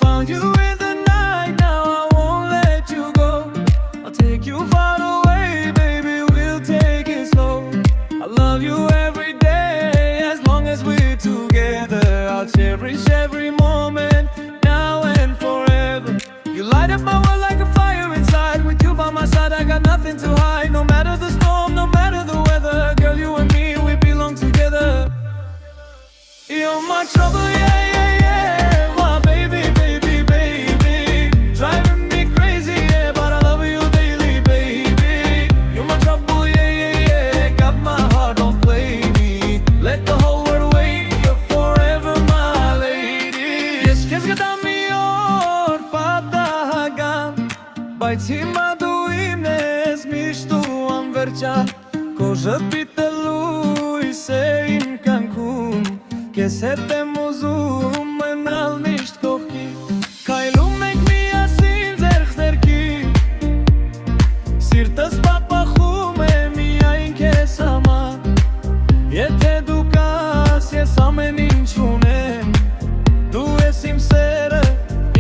found you in the night, now I won't let you go. I'll take you far away, baby, we'll take it slow. I love you every day, as long as we're together. I'll cherish every moment, now and forever. You light up my world like a fire inside. With you by my side, I got nothing to hide. No matter the storm, no matter the weather, girl, you and me, we belong together. You're my trouble, yeah, yeah, yeah. My baby, baby, baby. Driving me crazy, yeah, but I love you daily, baby. You're my trouble, yeah, yeah, yeah. Got my heart, don't play me. Let the whole world wait, you're forever my lady. Ես քեզ գտամ մի օր պատահական, բայց հիմա դու իմն ես միշտ ու անվերջա։ Քո ժպիտը լույս է իմ կյանքում, քեզ հետ եմ ուզում մնալ միշտ կողքի։ Քայլում ենք միասին ձեռք ձեռքի, սիրտս պապախում է միայն քեզ համար։ Եթե դու կաս, ես ամեն ինչ ունեմ, դու ես իմ սերը,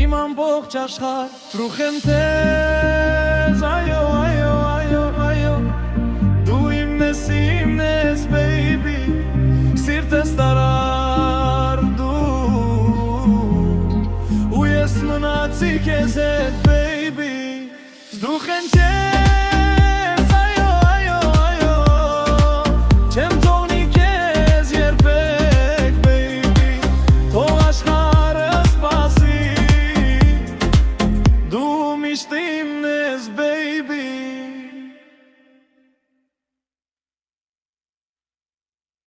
իմ ամբողջ աշխարհ։ Թրուխ եմ թեզ, այո, այո, այո, այո, դու իմն ես, baby, սիրտս տարար դու, ու ես մնացի քեզ հետ, baby, զդուխ են